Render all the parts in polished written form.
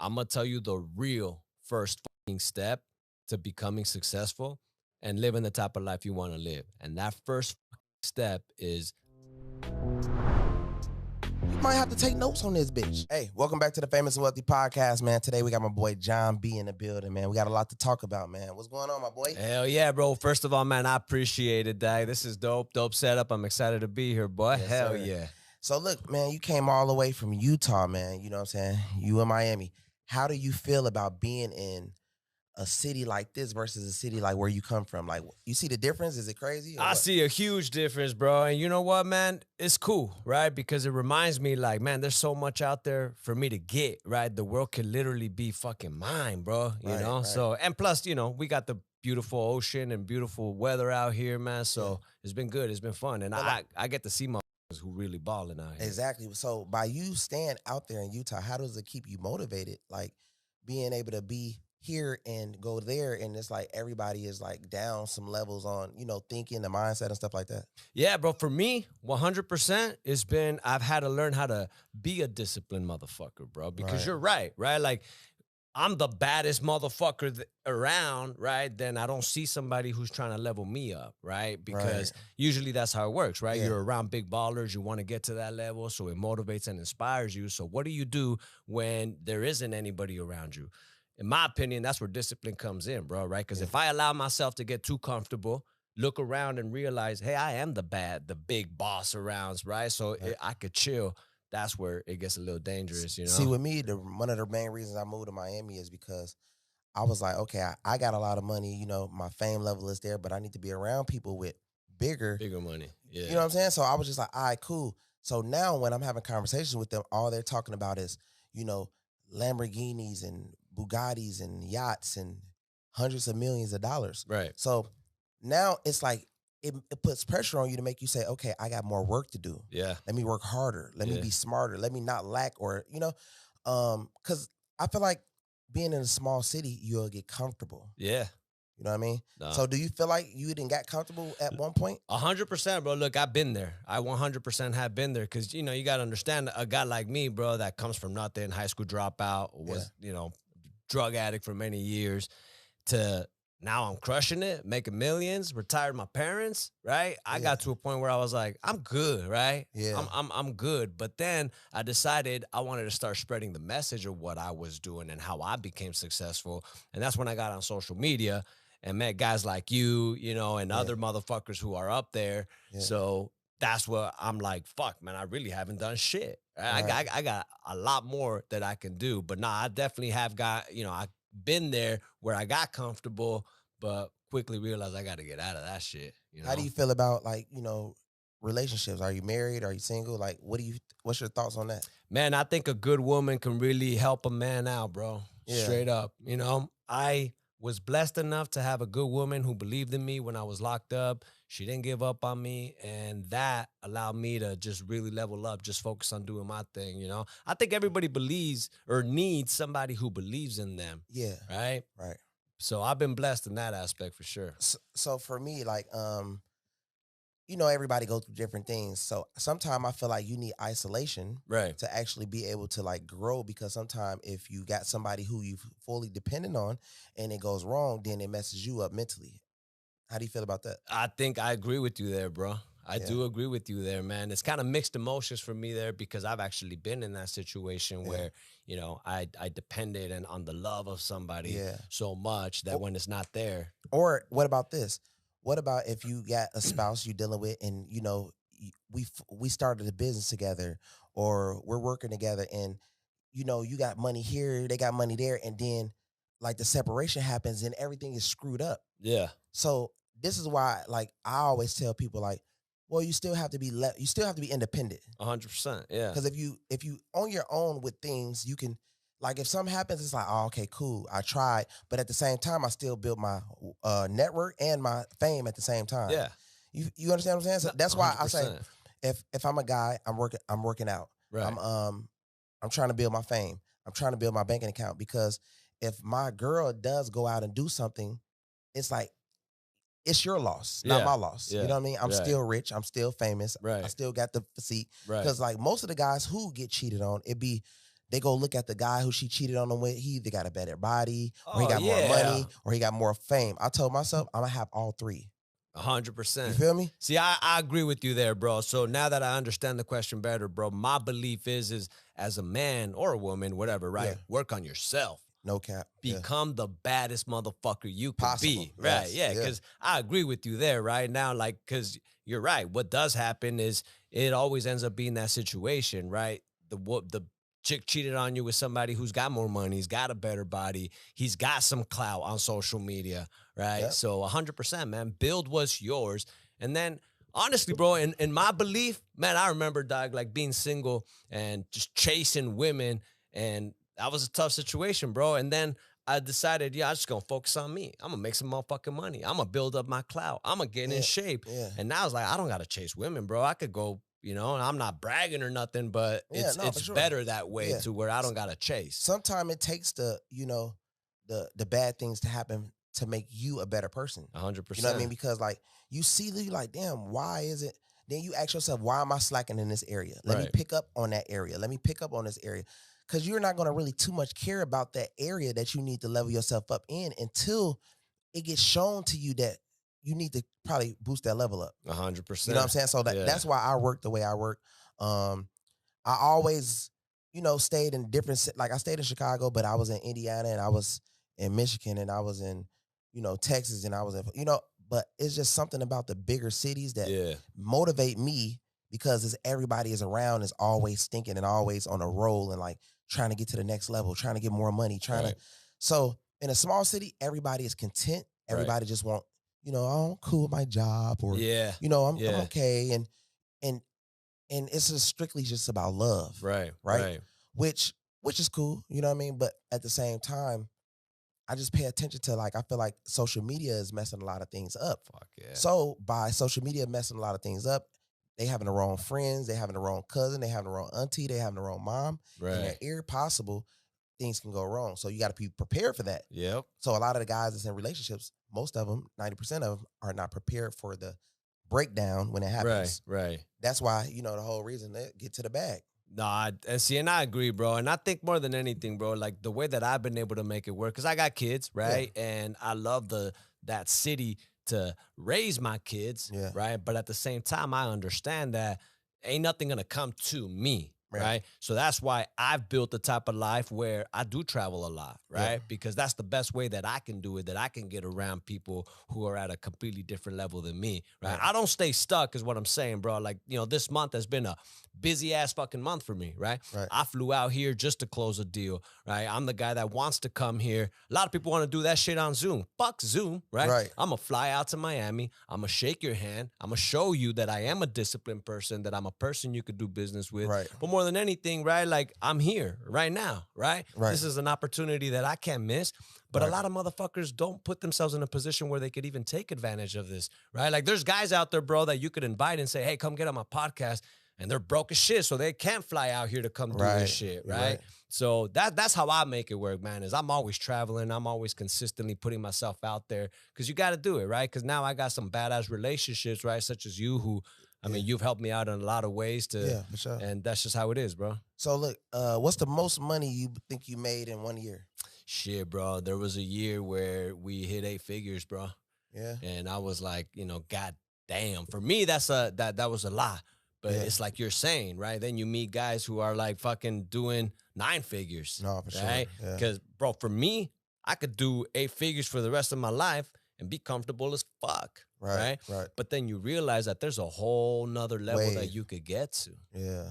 I'm gonna tell you the real first fucking step to becoming successful and living the type of life you want to live. And that first step is You might have to take notes on this bitch. Hey, welcome back to the Famous and Wealthy Podcast, man. Today we got my boy John B in the building, man. We got a lot to talk about, man. What's going on, my boy? hell yeah, bro. First of all, man, I appreciate it, Dag. This is dope setup. I'm excited to be here, boy. Yes, Hell sir. yeah. So look, man, you came all the way from Utah, man. You know what I'm saying? You in Miami. How do you feel about being in a city like this versus a city like where you come from? Like, you see the difference? Is it crazy? I see a huge difference, bro. And you know what, man? It's cool, right? Because it reminds me, like, man, there's so much out there for me to get, right? The world could literally be fucking mine, bro. You Right, know? right. So, and plus, you know, we got the beautiful ocean and beautiful weather out here, man. So it's been good. It's been fun. And I get to see motherfuckers who really balling out here. Exactly. So by you staying out there in Utah, how does it keep you motivated? Like being able to be here and go there, and it's like everybody is like down some levels on, you know, thinking, the mindset and stuff like that. Yeah, bro. For me, 100%, it's been, I've had to learn how to be a disciplined motherfucker, bro. Because Right. you're right? Like, I'm the baddest motherfucker around, right? Then I don't see somebody who's trying to level me up, right? Because usually that's how it works, right? Yeah. You're around big ballers, you want to get to that level, so it motivates and inspires you. So what do you do when there isn't anybody around you? In my opinion, that's where discipline comes in, bro, right? Because if I allow myself to get too comfortable, look around and realize, hey, I am the big boss around, right? So I could chill. That's where it gets a little dangerous, you know? See, with me, one of the main reasons I moved to Miami is because I was like, okay, I got a lot of money, you know, my fame level is there, but I need to be around people with bigger money. Yeah. You know what I'm saying? So I was just like, all right, cool. So now when I'm having conversations with them, all they're talking about is, you know, Lamborghinis and Bugattis and yachts and hundreds of millions of dollars. Right. So now it's like, it puts pressure on you to make you say, okay, I got more work to do. Yeah. Let me work harder. Let me be smarter. Let me not lack, or, you know, because I feel like being in a small city, you'll get comfortable. Yeah. You know what I mean? No. So do you feel like you didn't get comfortable at one point? 100%, bro. Look, I've been there. I 100% have been there because, you know, you got to understand a guy like me, bro, that comes from nothing, high school dropout, was, you know, drug addict for many years, to now I'm crushing it, making millions, retired my parents, right? I got to a point where I was like, I'm good, right? Yeah. I'm good. But then I decided I wanted to start spreading the message of what I was doing and how I became successful. And that's when I got on social media and met guys like you know, and other motherfuckers who are up there. Yeah. So that's what I'm like, fuck, man, I really haven't done shit. Right. I got a lot more that I can do. But nah, I definitely have got, you know, I've been there where I got comfortable, but quickly realized I got to get out of that shit. You know? How do you feel about, like, you know, relationships? Are you married? Are you single? Like, what's your thoughts on that? Man, I think a good woman can really help a man out, bro. Yeah. Straight up. You know, I was blessed enough to have a good woman who believed in me when I was locked up. She didn't give up on me, and that allowed me to just really level up, just focus on doing my thing, you know? I think everybody believes or needs somebody who believes in them. Yeah. Right? Right. So I've been blessed in that aspect for sure. So for me, like, you know, everybody goes through different things. So sometimes I feel like you need isolation, Right, to actually be able to, like, grow, because sometimes if you got somebody who you fully dependent on and it goes wrong, then it messes you up mentally. How do you feel about that? I think I agree with you there, bro. I do agree with you there, man. It's kind of mixed emotions for me there because I've actually been in that situation where, you know, I depended on the love of somebody so much that when it's not there. Or what about this? What about if you got a spouse you're dealing with, and, you know, we started a business together, or we're working together, and, you know, you got money here, they got money there, and then, like, the separation happens and everything is screwed up. Yeah. So this is why, like, I always tell people, like, well, you still have to be independent. 100%. Yeah. Because if you on your own with things, you can, like, if something happens, it's like, oh, okay, cool, I tried, but at the same time, I still build my network and my fame at the same time. Yeah. You understand what I'm saying? So that's why 100%. I say, if I'm a guy, I'm working out. Right. I'm trying to build my fame. I'm trying to build my banking account, because if my girl does go out and do something, it's like, it's your loss, not my loss. You know what I mean? I'm still rich. I'm still famous. Right. I still got the physique. Right. Because, like, most of the guys who get cheated on, it be they go look at the guy who she cheated on them with. He either got a better body, or he Oh, got more yeah. money, or he got more fame. I told myself I'm gonna have all three. 100%. You feel me? See, I agree with you there, bro. So now that I understand the question better, bro, my belief is as a man or a woman, whatever, right? Yeah. Work on yourself. No cap. Yeah. Become the baddest motherfucker you could Possible. be. Right. Yes. Yeah. Yeah. Because I agree with you there right now. Like, because you're right. What does happen is it always ends up being that situation, right? The chick cheated on you with somebody who's got more money, he's got a better body, he's got some clout on social media, right? Yep. So 100%, man, build what's yours. And then honestly, bro, in my belief, man, I remember, dog, like being single and just chasing women, and that was a tough situation, bro. And then I decided, yeah, I'm just gonna focus on me. I'm gonna make some motherfucking money. I'm gonna build up my clout. I'm gonna get in shape. Yeah. And now it's like, I don't gotta chase women, bro. I could go, you know, and I'm not bragging or nothing, but it's sure. better that way to where I don't gotta chase. Sometimes it takes the bad things to happen to make you a better person. 100%. You know what I mean? Because like you see, you like, damn, why is it? Then you ask yourself, why am I slacking in this area? Let me pick up on that area. Let me pick up on this area. Because you're not going to really too much care about that area that you need to level yourself up in until it gets shown to you that you need to probably boost that level up. 100%. You know what I'm saying? So that's why I work the way I work. I always, stayed in different, like I stayed in Chicago, but I was in Indiana and I was in Michigan and I was in, Texas and I was in, but it's just something about the bigger cities that motivate me because everybody is around, is always thinking and always on a roll and like trying to get to the next level, trying to get more money, So in a small city, everybody is content. Everybody just want, I'm cool with my job, or I'm okay, and it's just strictly just about love, right? Which is cool, you know what I mean? But at the same time, I just pay attention to, like, I feel like social media is messing a lot of things up. Fuck yeah. So by social media messing a lot of things up, they having the wrong friends, they having the wrong cousin, they having the wrong auntie, they having the wrong mom. Right. And they're possible things can go wrong. So you got to be prepared for that. Yep. So a lot of the guys that's in relationships, most of them, 90% of them, are not prepared for the breakdown when it happens. Right. That's why, the whole reason they get to the bag. Nah, and I agree, bro. And I think more than anything, bro, like the way that I've been able to make it work, because I got kids, right? Yeah. And I love that city to raise my kids, right? But at the same time, I understand that ain't nothing gonna come to me, right? So that's why I've built the type of life where I do travel a lot, right? Yeah. Because that's the best way that I can do it, that I can get around people who are at a completely different level than me, right? I don't stay stuck is what I'm saying, bro. Like, this month has been a busy ass fucking month for me, right? I flew out here just to close a deal, right? I'm the guy that wants to come here. A lot of people want to do that shit on Zoom. Fuck Zoom, right? I'm going to fly out to Miami. I'm going to shake your hand. I'm going to show you that I am a disciplined person, that I'm a person you could do business with. But more than anything, right? Like, I'm here right now, right? This is an opportunity that I can't miss. But a lot of motherfuckers don't put themselves in a position where they could even take advantage of this, right? Like, there's guys out there, bro, that you could invite and say, hey, come get on my podcast. And they're broke as shit, so they can't fly out here to come do this shit, right? So that's how I make it work, man, is I'm always traveling. I'm always consistently putting myself out there because you got to do it, right? Because now I got some badass relationships, right, such as you who, I mean, you've helped me out in a lot of ways to, for sure. And that's just how it is, bro. So look, what's the most money you think you made in 1 year? Shit, bro. There was a year where we hit 8 figures, bro. Yeah. And I was like, God damn. For me, that was a lot. But it's like you're saying, right? Then you meet guys who are like fucking doing 9 figures. No, for right? Sure. Because, bro, for me, I could do 8 figures for the rest of my life and be comfortable as fuck. Right. But then you realize that there's a whole nother level that you could get to. Yeah.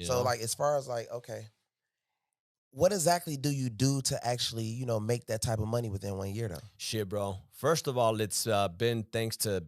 So, like, as far as like, okay, what exactly do you do to actually, make that type of money within 1 year, though? Shit, bro. First of all, it's been thanks to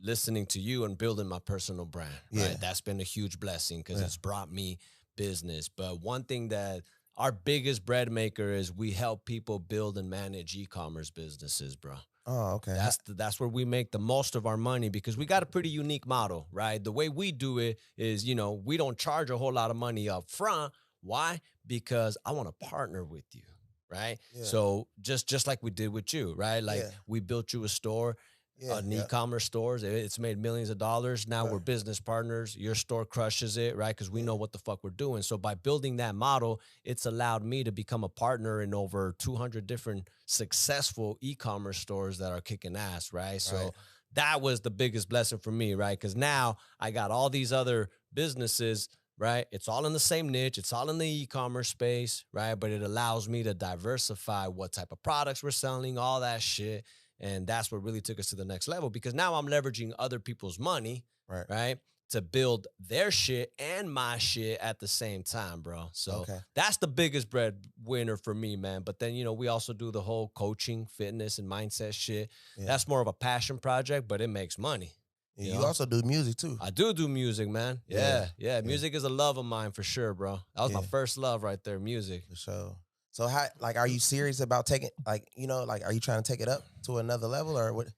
listening to you and building my personal brand, right? That's been a huge blessing because it's brought me business. But one thing that our biggest bread maker is we help people build and manage e-commerce businesses, bro. Oh, okay. That's where we make the most of our money because we got a pretty unique model, right? The way we do it is, we don't charge a whole lot of money up front. Why? Because I want to partner with you, right? Yeah. So just like we did with you, right? Like we built you a store. Yeah, an yeah, e-commerce stores. It's made millions of dollars. Now right, we're business partners. Your store crushes it, right? Because we yeah, know what the fuck we're doing. So by building that model, it's allowed me to become a partner in over 200 different successful e-commerce stores that are kicking ass, right? right, So that was the biggest blessing for me, right? Because now I got all these other businesses, right? It's all in the same niche. It's all in the e-commerce space, right? But it allows me to diversify what type of products we're selling, all that shit. And that's what really took us to the next level because now I'm leveraging other people's money, right. right? To build their shit and my shit at the same time, bro. So Okay. that's the biggest breadwinner for me, man. But then, we also do the whole coaching, fitness, and mindset shit. Yeah. That's more of a passion project, but it makes money. Yeah, You you know, also do music too. I do music, man. Yeah, Yeah. yeah, Music is a love of mine for sure, bro. That was my yeah, first love right there, music. for sure. So how like are you serious about taking like like are you trying to take it up to another level or what? Or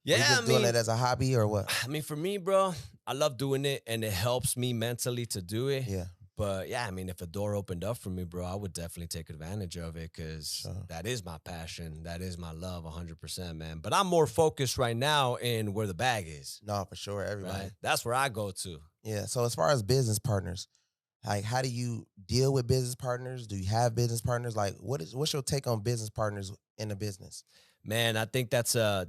you Yeah, just doing it as a hobby or what? I mean, for me, bro, I love doing it and it helps me mentally to do it. Yeah, But yeah, I mean, if a door opened up for me, bro, I would definitely take advantage of it because sure. that is my passion. That is my love 100%, man. But I'm more focused right now in where the bag is, No, for sure. Everybody. right? That's where I go to. Yeah. So as far as business partners, like how do you deal with business partners? Do you have business partners? Like what's your take on business partners in the business? Man, I think that's a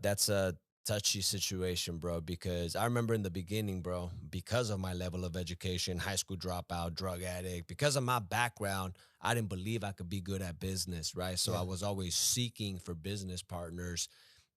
touchy situation, bro, because I remember in the beginning, bro, because of my level of education, high school dropout, drug addict, because of my background, I didn't believe I could be good at business, right? So I Yeah. was always seeking for business partners,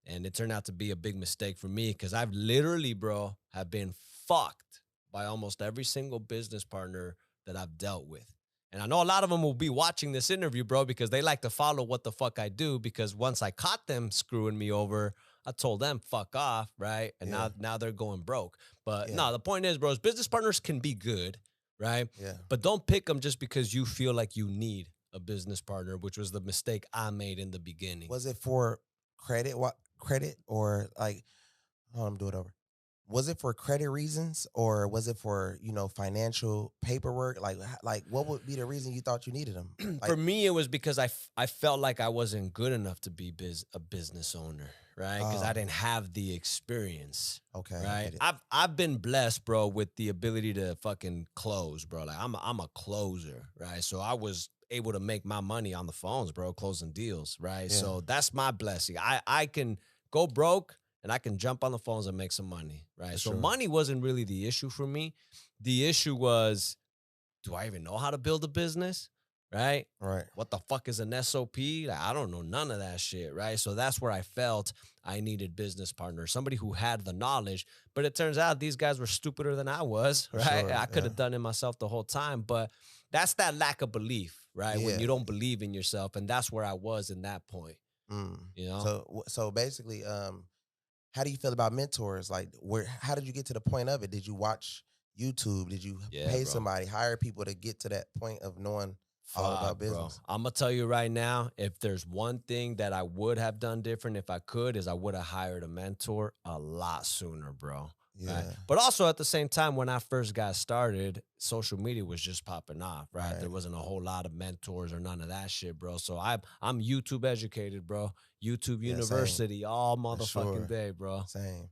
and it turned out to be a big mistake for me because I've literally, bro, have been fucked by almost every single business partner that I've dealt with. And I know a lot of them will be watching this interview, bro, because they like to follow what the fuck I do. Because once I caught them screwing me over, I told them fuck off, right? And Yeah. now they're going broke. But Yeah. no, the point is, bro, is business partners can be good, right? Yeah. But don't pick them just because you feel like you need a business partner, which was the mistake I made in the beginning. Was it for credit? What credit or like? Hold on, do it over. Was it for credit reasons or was it for financial paperwork? Like what would be the reason you thought you needed them? For Like me, it was because I felt like I wasn't good enough to be a business owner, right? Because I oh, didn't have the experience, okay, I right? get it. I've been blessed, bro, with the ability to fucking close, bro. Like I'm a closer, right? So I was able to make my money on the phones, bro, closing deals, right? Yeah, So that's my blessing. I can go broke and I can jump on the phones and make some money, right? for So sure. money wasn't really the issue for me. The issue was, do I even know how to build a business? Right? Right. What the fuck is an SOP? Like, I don't know none of that shit, right? So that's where I felt I needed business partners, somebody who had the knowledge. But it turns out these guys were stupider than I was, For right? sure. I could Yeah. have done it myself the whole time, but that's that lack of belief, right? When Yeah. you don't believe in yourself, and that's where I was in that point, Mm. you know? So basically, how do you feel about mentors? Like, how did you get to the point of it? Did you watch YouTube? Did you Yeah, pay bro. somebody, hire people to get to that point of knowing all about Fuck, bro. business? I'm gonna tell you right now, if there's one thing that I would have done different if I could, is I would have hired a mentor a lot sooner, bro. Right. Yeah. But also at the same time, when I first got started, social media was just popping off, right? Right. There wasn't a whole lot of mentors or none of that shit, bro. So I'm YouTube educated, bro. YouTube Yeah, same. University all For motherfucking sure. day, bro. Same.